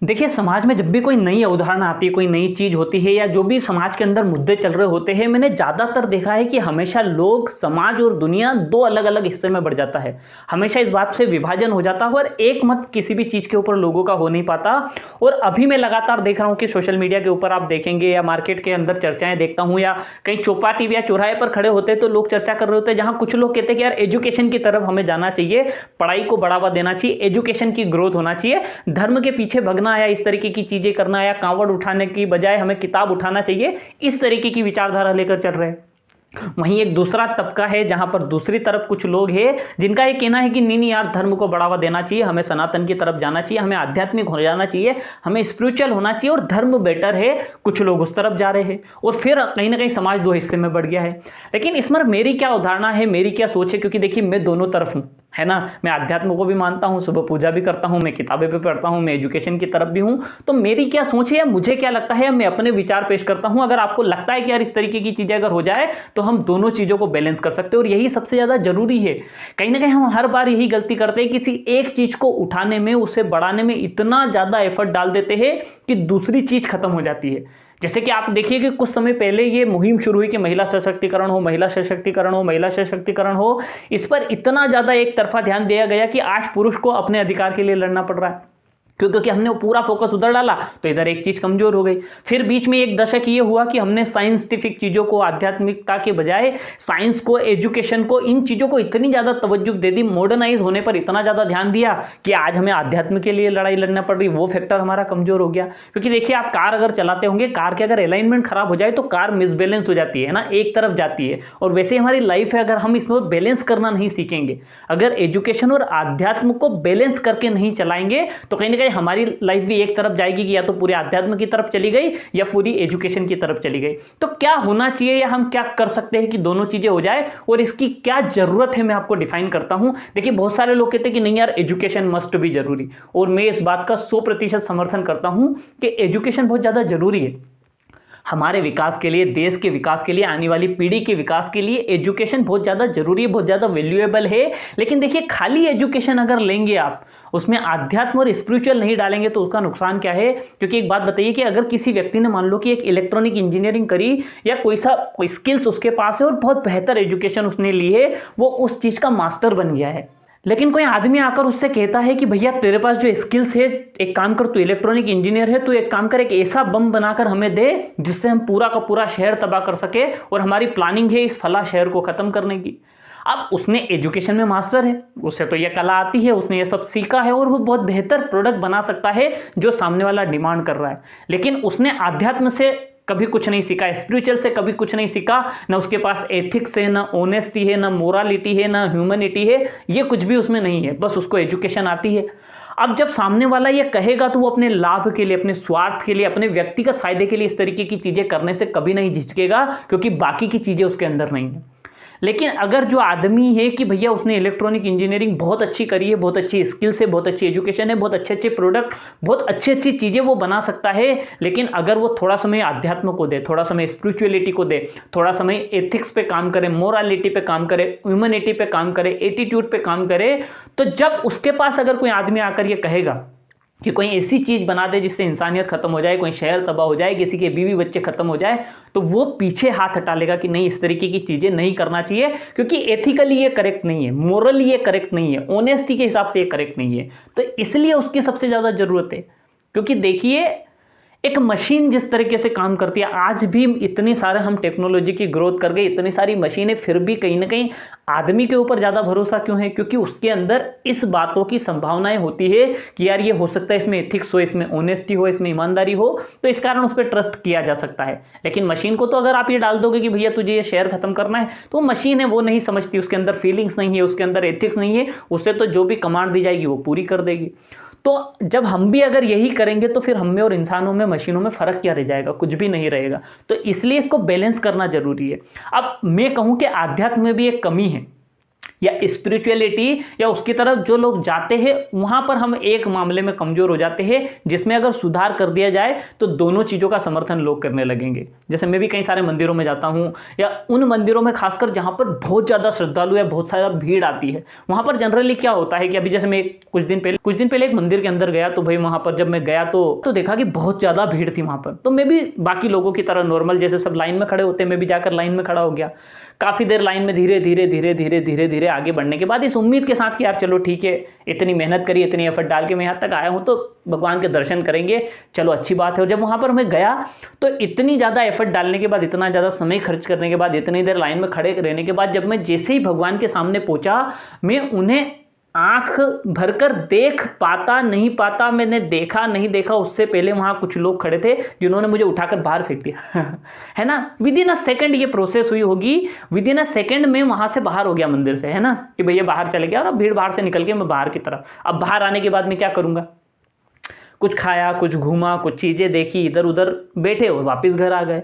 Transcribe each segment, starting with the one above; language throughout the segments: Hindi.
देखिए, समाज में जब भी कोई नई अवधारणा आती है, कोई नई चीज़ होती है या जो भी समाज के अंदर मुद्दे चल रहे होते हैं, मैंने ज़्यादातर देखा है कि हमेशा लोग, समाज और दुनिया 2 अलग-अलग हिस्से में बढ़ जाता है। हमेशा इस बात से विभाजन हो जाता है और एक मत किसी भी चीज़ के ऊपर लोगों का हो नहीं पाता। और अभी मैं लगातार देख रहा हूँ कि सोशल मीडिया के ऊपर आप देखेंगे या मार्केट के अंदर चर्चाएँ देखता हूँ या कहीं चौपाटी या चौराहे पर खड़े होते हैं तो लोग चर्चा कर रहे होते हैं, जहाँ कुछ लोग कहते हैं कि यार एजुकेशन की तरफ हमें जाना चाहिए, पढ़ाई को बढ़ावा देना चाहिए, एजुकेशन की ग्रोथ होना चाहिए, धर्म के पीछे भगना या इस तरीके की चीजें करना या कांवड़ उठाने की बजाय हमें किताब उठाना चाहिए, इस तरीके की विचारधारा लेकर चल रहे हैं। वहीं एक दूसरा तबका है जहां पर दूसरी तरफ कुछ लोग हैं जिनका ये कहना है कि नहीं नहीं यार, धर्म को बढ़ावा देना चाहिए, हमें सनातन की तरफ जाना चाहिए, हमें आध्यात्मिक हो जाना चाहिए, हमें स्पिरिचुअल होना चाहिए और धर्म बेटर है। कुछ लोग उस तरफ जा रहे हैं और फिर कहीं ना कहीं समाज 2 हिस्से में बढ़ गया है। लेकिन इसमें मेरी क्या अवधारणा है, मेरी क्या सोच है, क्योंकि देखिए मैं दोनों तरफ हूं, है ना। मैं अध्यात्म को भी मानता हूं, सुबह पूजा भी करता हूं, मैं किताबें भी पढ़ता हूं, मैं एजुकेशन की तरफ भी हूं। तो मेरी क्या सोच है या मुझे क्या लगता है, मैं अपने विचार पेश करता हूं। अगर आपको लगता है कि यार इस तरीके की चीजें अगर हो जाए तो हम दोनों चीजों को बैलेंस कर सकते हैं और यही सबसे ज्यादा जरूरी है। कहीं ना कहीं हम हर बार यही गलती करते हैं, किसी एक चीज को उठाने में, उसे बढ़ाने में इतना ज्यादा एफर्ट डाल देते हैं कि दूसरी चीज खत्म हो जाती है। जैसे कि आप देखिए कि कुछ समय पहले ये मुहिम शुरू हुई कि महिला सशक्तिकरण हो, महिला सशक्तिकरण हो, महिला सशक्तिकरण हो। इस पर इतना ज्यादा एक तरफा ध्यान दिया गया कि आज पुरुष को अपने अधिकार के लिए लड़ना पड़ रहा है। क्योंकि हमने वो पूरा फोकस उधर डाला तो इधर एक चीज कमजोर हो गई। फिर बीच में एक दशक ये हुआ कि हमने साइंटिफिक चीजों को, आध्यात्मिकता के बजाय साइंस को, एजुकेशन को, इन चीजों को इतनी ज्यादा तवज्जो दे दी, मॉडर्नाइज होने पर इतना ज्यादा ध्यान दिया कि आज हमें आध्यात्म के लिए लड़ाई लड़ना पड़ रही। वो फैक्टर हमारा कमजोर हो गया। क्योंकि देखिए, आप कार अगर चलाते होंगे, कार के अगर अलाइनमेंट खराब हो जाए तो कार मिसबैलेंस हो जाती है ना, एक तरफ जाती है। और वैसे ही हमारी लाइफ है, अगर हम इसमें बैलेंस करना नहीं सीखेंगे, अगर एजुकेशन और आध्यात्म को बैलेंस करके नहीं चलाएंगे तो कहीं ना कहीं हमारी लाइफ भी एक तरफ जाएगी कि या तो पूरे अध्यात्म की तरफ चली गई या पूरी एजुकेशन की तरफ चली गई। तो क्या होना चाहिए या हम क्या कर सकते हैं कि दोनों चीजें हो जाए और इसकी क्या जरूरत है, मैं आपको डिफाइन करता हूं। देखिए, बहुत सारे लोग कहते हैं कि नहीं यार, एजुकेशन मस्ट भी जरूरी, और मैं इस बात का 100% समर्थन करता हूं कि एजुकेशन बहुत ज्यादा जरूरी है हमारे विकास के लिए, देश के विकास के लिए, आने वाली पीढ़ी के विकास के लिए। एजुकेशन बहुत ज़्यादा जरूरी है, बहुत ज़्यादा वैल्यूएबल है। लेकिन देखिए, खाली एजुकेशन अगर लेंगे आप, उसमें आध्यात्म और स्पिरिचुअल नहीं डालेंगे तो उसका नुकसान क्या है। क्योंकि एक बात बताइए कि अगर किसी व्यक्ति ने मान लो कि एक इलेक्ट्रॉनिक इंजीनियरिंग करी या कोई स्किल्स उसके पास है और बहुत बेहतर एजुकेशन उसने ली है, वो उस चीज़ का मास्टर बन गया है, लेकिन कोई आदमी आकर उससे कहता है कि भैया तेरे पास जो स्किल्स है, एक काम कर, तू इलेक्ट्रॉनिक इंजीनियर है, तू एक काम कर, एक ऐसा बम बनाकर हमें दे जिससे हम पूरा का पूरा शहर तबाह कर सके और हमारी प्लानिंग है इस फला शहर को खत्म करने की। अब उसने एजुकेशन में मास्टर है, उसे तो यह कला आती है, उसने ये सब सीखा है और वो बहुत बेहतर प्रोडक्ट बना सकता है जो सामने वाला डिमांड कर रहा है। लेकिन उसने आध्यात्म से कभी कुछ नहीं सीखा, स्पिरिचुअल से कभी कुछ नहीं सीखा, ना उसके पास एथिक्स है, ना ऑनेस्टी है, ना मोरालिटी है, ना ह्यूमैनिटी है, ये कुछ भी उसमें नहीं है, बस उसको एजुकेशन आती है। अब जब सामने वाला ये कहेगा तो वो अपने लाभ के लिए, अपने स्वार्थ के लिए, अपने व्यक्तिगत फायदे के लिए इस तरीके की चीजें करने से कभी नहीं झिझकेगा, क्योंकि बाकी की चीजें उसके अंदर नहीं है। लेकिन अगर जो आदमी है कि भैया उसने इलेक्ट्रॉनिक इंजीनियरिंग बहुत अच्छी करी है, बहुत अच्छी स्किल्स है, बहुत अच्छी एजुकेशन है, बहुत अच्छे अच्छे प्रोडक्ट, बहुत अच्छी अच्छी चीज़ें वो बना सकता है, लेकिन अगर वो थोड़ा समय अध्यात्म को दे, थोड़ा समय स्पिरिचुअलिटी को दे, थोड़ा समय एथिक्स पे काम करे, मोरालिटी पे काम करे, ह्यूमैनिटी पे काम करे, एटीट्यूड पे काम करे, तो जब उसके पास अगर कोई आदमी आकर ये कहेगा कि कोई ऐसी चीज बना दे जिससे इंसानियत खत्म हो जाए, कोई शहर तबाह हो जाए, किसी के बीवी बच्चे खत्म हो जाए, तो वो पीछे हाथ हटा लेगा कि नहीं, इस तरीके की चीजें नहीं करना चाहिए, क्योंकि एथिकली ये करेक्ट नहीं है, मोरली ये करेक्ट नहीं है, ऑनेस्टी के हिसाब से ये करेक्ट नहीं है। तो इसलिए उसकी सबसे ज्यादा जरूरत है। क्योंकि देखिए, एक मशीन जिस तरीके से काम करती है, आज भी इतनी सारे हम टेक्नोलॉजी की ग्रोथ कर गए, इतनी सारी मशीनें, फिर भी कहीं ना कहीं आदमी के ऊपर ज़्यादा भरोसा क्यों है? क्योंकि उसके अंदर इस बातों की संभावनाएं होती है कि यार ये हो सकता है इसमें एथिक्स हो, इसमें ऑनेस्टी हो, इसमें ईमानदारी हो, तो इस कारण उस पर ट्रस्ट किया जा सकता है। लेकिन मशीन को तो अगर आप ये डाल दोगे कि भैया तुझे ये शेयर खत्म करना है, तो वो मशीन है, वो नहीं समझती, उसके अंदर फीलिंग्स नहीं है, उसके अंदर एथिक्स नहीं है, उससे तो जो भी कमांड दी जाएगी वो पूरी कर देगी। तो जब हम भी अगर यही करेंगे तो फिर हम में और इंसानों में, मशीनों में फर्क क्या रह जाएगा? कुछ भी नहीं रहेगा। तो इसलिए इसको बैलेंस करना जरूरी है। अब मैं कहूं कि आध्यात्म में भी एक कमी है या स्पिरिचुअलिटी या उसकी तरफ जो लोग जाते हैं, वहां पर हम एक मामले में कमजोर हो जाते हैं, जिसमें अगर सुधार कर दिया जाए तो दोनों चीजों का समर्थन लोग करने लगेंगे। जैसे मैं भी कई सारे मंदिरों में जाता हूं, या उन मंदिरों में खासकर जहां पर बहुत ज्यादा श्रद्धालु या बहुत सारा भीड़ आती है, वहां पर जनरली क्या होता है कि अभी जैसे मैं कुछ दिन पहले एक मंदिर के अंदर गया, तो भाई वहां पर जब मैं गया तो देखा कि बहुत ज्यादा भीड़ थी वहां पर। तो मैं भी बाकी लोगों की तरह नॉर्मल जैसे सब लाइन में खड़े होते हैं, मैं भी जाकर लाइन में खड़ा हो गया। काफी देर लाइन में धीरे धीरे आगे बढ़ने के बाद इस उम्मीद के साथ कि यार चलो ठीक है, इतनी मेहनत करी, इतनी एफर्ट डाल के मैं यहाँ तक आया हूँ, तो भगवान के दर्शन करेंगे, चलो अच्छी बात है। और जब वहां पर मैं गया तो इतनी ज्यादा एफर्ट डालने के बाद, इतना ज्यादा समय खर्च करने के बाद, इतनी देर लाइन में खड़े रहने के बाद, जब मैं जैसे ही भगवान के सामने पहुंचा, मैं उन्हें आंख भरकर देख पाता नहीं पाता, मैंने देखा नहीं देखा, उससे पहले वहां कुछ लोग खड़े थे जिन्होंने मुझे उठाकर बाहर फेंक दिया है ना। विद इन अ सेकंड ये प्रोसेस हुई होगी, विद इन अ सेकंड में वहां से बाहर हो गया मंदिर से, है ना, कि भैया बाहर चले गया। और अब भीड़ बाहर से निकल के मैं बाहर की तरफ, अब बाहर आने के बाद मैं क्या करूंगा, कुछ खाया, कुछ घूमा, कुछ चीजें देखी, इधर उधर बैठे और वापस घर आ गए।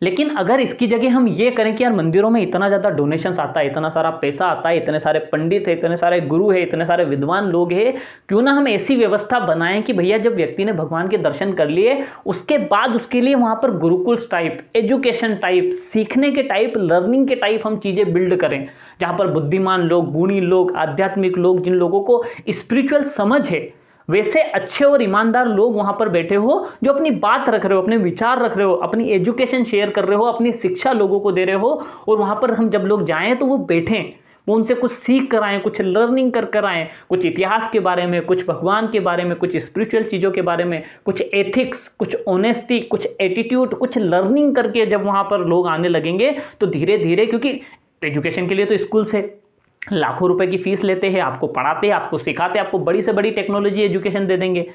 लेकिन अगर इसकी जगह हम ये करें कि यार मंदिरों में इतना ज़्यादा डोनेशंस आता है, इतना सारा पैसा आता है, इतने सारे पंडित है, इतने सारे गुरु है, इतने सारे विद्वान लोग हैं, क्यों ना हम ऐसी व्यवस्था बनाएं कि भैया जब व्यक्ति ने भगवान के दर्शन कर लिए, उसके बाद उसके लिए वहाँ पर गुरुकुल टाइप, एजुकेशन टाइप, सीखने के टाइप, लर्निंग के टाइप हम चीज़ें बिल्ड करें, जहाँ पर बुद्धिमान लोग, गुणी लोग, आध्यात्मिक लोग, जिन लोगों को स्पिरिचुअल समझ है, वैसे अच्छे और ईमानदार लोग वहां पर बैठे हो, जो अपनी बात रख रहे हो, अपने विचार रख रहे हो, अपनी एजुकेशन शेयर कर रहे हो, अपनी शिक्षा लोगों को दे रहे हो। और वहां पर हम जब लोग जाएं तो वो बैठें, वो उनसे कुछ सीख कर आएँ, कुछ लर्निंग कर आएँ, कुछ इतिहास के बारे में, कुछ भगवान के बारे में, कुछ स्पिरिचुअल चीज़ों के बारे में, कुछ एथिक्स, कुछ ऑनेस्टी, कुछ एटीट्यूड, कुछ लर्निंग करके जब वहाँ पर लोग आने लगेंगे तो धीरे धीरे, क्योंकि एजुकेशन के लिए तो स्कूल से लाखों रुपए की फीस लेते हैं, आपको पढ़ाते हैं, आपको सिखाते हैं, आपको बड़ी से बड़ी टेक्नोलॉजी एजुकेशन दे देंगे।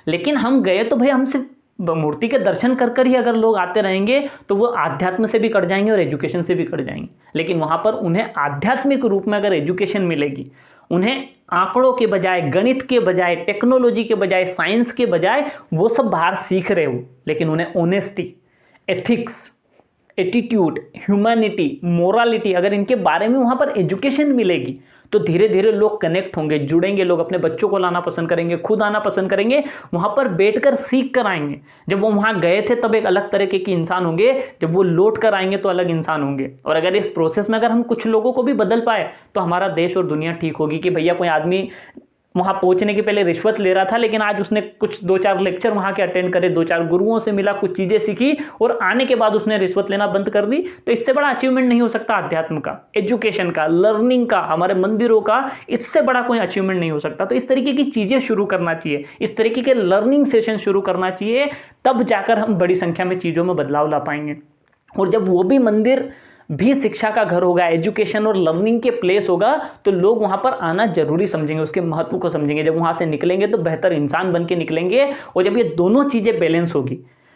लेकिन हम गए तो भाई हम सिर्फ मूर्ति के दर्शन कर कर ही अगर लोग आते रहेंगे तो वो आध्यात्म से भी कट जाएंगे और एजुकेशन से भी कट जाएंगे। लेकिन वहाँ पर उन्हें आध्यात्मिक रूप में अगर एजुकेशन मिलेगी, उन्हें आंकड़ों के बजाय, गणित के बजाय, टेक्नोलॉजी के बजाय, साइंस के बजाय, वो सब बाहर सीख रहे हो, लेकिन उन्हें honesty, ethics, attitude, humanity, morality, अगर इनके बारे में वहाँ पर एजुकेशन मिलेगी तो धीरे धीरे लोग कनेक्ट होंगे, जुड़ेंगे, लोग अपने बच्चों को लाना पसंद करेंगे, खुद आना पसंद करेंगे, वहाँ पर बैठकर सीख कर आएंगे। जब वो वहाँ गए थे तब एक अलग तरीके के इंसान होंगे, जब वो लौट कर आएंगे तो अलग इंसान होंगे। और अगर इस प्रोसेस में अगर हम कुछ लोगों को भी बदल पाए तो हमारा देश और दुनिया ठीक होगी। कि भैया कोई आदमी वहाँ पहुँचने के पहले रिश्वत ले रहा था, लेकिन आज उसने कुछ 2-4 लेक्चर वहाँ के अटेंड करे, 2-4 गुरुओं से मिला, कुछ चीज़ें सीखी और आने के बाद उसने रिश्वत लेना बंद कर दी। तो इससे बड़ा अचीवमेंट नहीं हो सकता अध्यात्म का, एजुकेशन का, लर्निंग का, हमारे मंदिरों का, इससे बड़ा कोई अचीवमेंट नहीं हो सकता। तो इस तरीके की चीज़ें शुरू करना चाहिए, इस तरीके के लर्निंग सेशन शुरू करना चाहिए, तब जाकर हम बड़ी संख्या में चीज़ों में बदलाव ला पाएंगे। और जब वो भी मंदिर भी शिक्षा का घर होगा, एजुकेशन और लर्निंग के प्लेस होगा, तो लोग वहाँ पर आना जरूरी समझेंगे, उसके महत्व को समझेंगे। जब वहाँ से निकलेंगे तो बेहतर इंसान बन के निकलेंगे। और जब ये दोनों चीज़ें बैलेंस होगी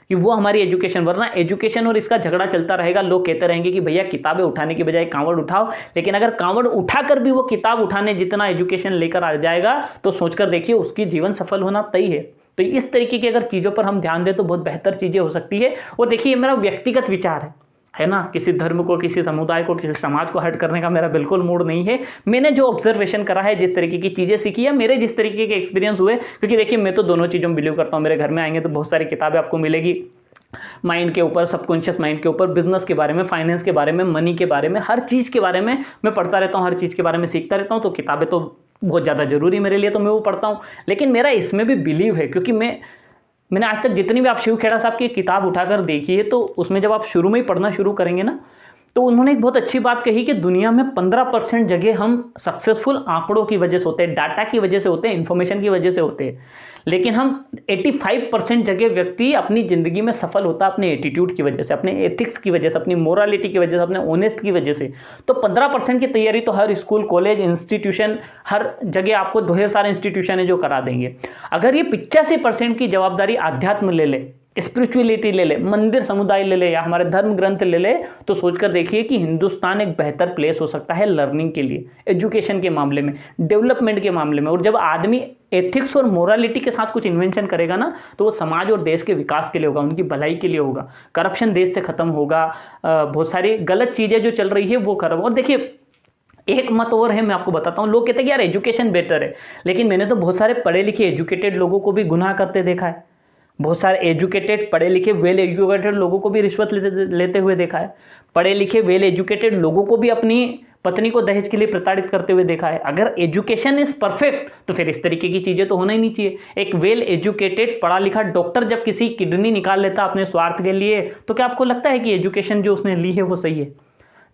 कि वो हमारी एजुकेशन, वरना एजुकेशन और इसका झगड़ा चलता रहेगा। लोग कहते रहेंगे कि भैया किताबें उठाने की बजाय कांवड़ उठाओ, लेकिन अगर कांवड़ उठाकर भी वो किताब उठाने जितना एजुकेशन लेकर आ जाएगा तो सोचकर देखिए उसकी जीवन सफल होना तय है। तो इस तरीके की अगर चीज़ों पर हम ध्यान दें तो बहुत बेहतर चीज़ें हो सकती है। और देखिए मेरा व्यक्तिगत विचार है ना, किसी धर्म को, किसी समुदाय को, किसी समाज को हर्ट करने का मेरा बिल्कुल मूड नहीं है। मैंने जो ऑब्जर्वेशन करा है, जिस तरीके की चीज़ें सीखी है, मेरे जिस तरीके के एक्सपीरियंस हुए, क्योंकि देखिए मैं तो दोनों चीज़ों में बिलीव करता हूँ। मेरे घर में आएंगे तो बहुत सारी किताबें आपको मिलेगी, माइंड के ऊपर, सबकॉन्शियस माइंड के ऊपर, बिजनेस के बारे में, फाइनेंस के बारे में, मनी के बारे में, हर चीज़ के बारे में मैं पढ़ता रहता हूँ, हर चीज़ के बारे में सीखता रहता हूँ। तो किताबें तो बहुत ज़्यादा जरूरी मेरे लिए, तो मैं वो पढ़ता हूँ। लेकिन मेरा इसमें भी बिलीव है, क्योंकि मैंने आज तक जितनी भी आप शिव खेड़ा साहब की किताब उठाकर देखी है, तो उसमें जब आप शुरू में ही पढ़ना शुरू करेंगे ना, तो उन्होंने एक बहुत अच्छी बात कही कि दुनिया में 15% जगह हम सक्सेसफुल आंकड़ों की वजह से होते हैं, डाटा की वजह से होते हैं, इंफॉर्मेशन की वजह से होते हैं, लेकिन हम 85% जगह व्यक्ति अपनी ज़िंदगी में सफल होता है अपने एटीट्यूड की वजह से, अपने एथिक्स की वजह से, अपनी मोरालिटी की वजह से, अपने ऑनेस्ट की वजह से। तो 15% की तैयारी तो हर स्कूल, कॉलेज, इंस्टीट्यूशन, हर जगह आपको ढेर सारे इंस्टीट्यूशन है जो करा देंगे। अगर ये 85% की जवाबदारी आध्यात्म ले ले, स्पिरिचुअलिटी ले ले, मंदिर समुदाय ले ले, या हमारे धर्म ग्रंथ ले ले, तो सोचकर देखिए कि हिंदुस्तान एक बेहतर प्लेस हो सकता है लर्निंग के लिए, एजुकेशन के मामले में, डेवलपमेंट के मामले में। और जब आदमी एथिक्स और मोरालिटी के साथ कुछ इन्वेंशन करेगा ना, तो वो समाज और देश के विकास के लिए होगा, उनकी भलाई के लिए होगा, करप्शन देश से खत्म होगा, बहुत सारी गलत चीज़ें जो चल रही है वो खत्म। और देखिए एक मत और है, मैं आपको बताता हूँ। लोग कहते हैं कि यार एजुकेशन बेटर है, लेकिन मैंने तो बहुत सारे पढ़े लिखे एजुकेटेड लोगों को भी गुनाह करते देखा है। बहुत सारे एजुकेटेड पढ़े लिखे वेल एजुकेटेड लोगों को भी रिश्वत लेते हुए देखा है। पढ़े लिखे वेल एजुकेटेड लोगों को भी अपनी पत्नी को दहेज के लिए प्रताड़ित करते हुए देखा है। अगर एजुकेशन इज परफेक्ट तो फिर इस तरीके की चीज़ें तो होना ही नहीं चाहिए। एक वेल एजुकेटेड पढ़ा लिखा डॉक्टर जब किसी किडनी निकाल लेता अपने स्वार्थ के लिए, तो क्या आपको लगता है कि एजुकेशन जो उसने ली है वो सही है?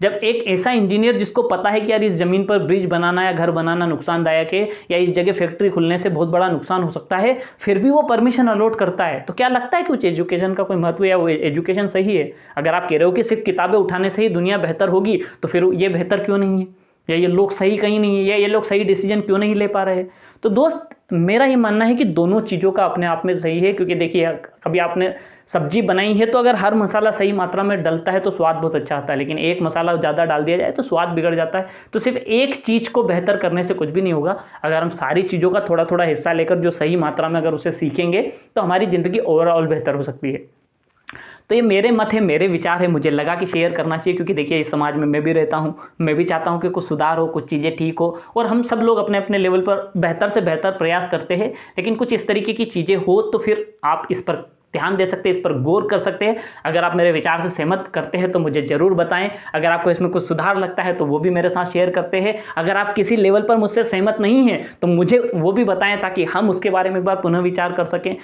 जब एक ऐसा इंजीनियर जिसको पता है कि यार इस ज़मीन पर ब्रिज बनाना या घर बनाना नुकसानदायक है, या इस जगह फैक्ट्री खुलने से बहुत बड़ा नुकसान हो सकता है, फिर भी वो परमिशन अलॉट करता है, तो क्या लगता है कि कुछ एजुकेशन का कोई महत्व या वो एजुकेशन सही है? अगर आप कह रहे हो कि सिर्फ किताबें उठाने से ही दुनिया बेहतर होगी, तो फिर ये बेहतर क्यों नहीं है? या ये लोग सही कहीं नहीं है, या ये लोग सही डिसीजन क्यों नहीं ले पा रहे? तो दोस्त, मेरा ये मानना है कि दोनों चीज़ों का अपने आप में सही है। क्योंकि देखिए, कभी आपने सब्जी बनाई है तो अगर हर मसाला सही मात्रा में डलता है तो स्वाद बहुत अच्छा आता है, लेकिन एक मसाला ज़्यादा डाल दिया जाए तो स्वाद बिगड़ जाता है। तो सिर्फ एक चीज़ को बेहतर करने से कुछ भी नहीं होगा। अगर हम सारी चीज़ों का थोड़ा थोड़ा हिस्सा लेकर जो सही मात्रा में अगर उसे सीखेंगे तो हमारी ज़िंदगी ओवरऑल बेहतर हो सकती है। तो ये मेरे मत है, मेरे विचार है, मुझे लगा कि शेयर करना चाहिए। क्योंकि देखिए, इस समाज में मैं भी रहता हूँ, मैं भी चाहता हूँ कि कुछ सुधार हो, कुछ चीज़ें ठीक हो, और हम सब लोग अपने अपने लेवल पर बेहतर से बेहतर प्रयास करते हैं। लेकिन कुछ इस तरीके की चीज़ें हो तो फिर आप इस पर ध्यान दे सकते हैं, इस पर गौर कर सकते हैं। अगर आप मेरे विचार से सहमत करते हैं तो मुझे ज़रूर बताएं। अगर आपको इसमें कुछ सुधार लगता है तो वो भी मेरे साथ शेयर करते हैं। अगर आप किसी लेवल पर मुझसे सहमत नहीं हैं तो मुझे वो भी बताएं, ताकि हम उसके बारे में एक बार पुनः विचार कर सकें।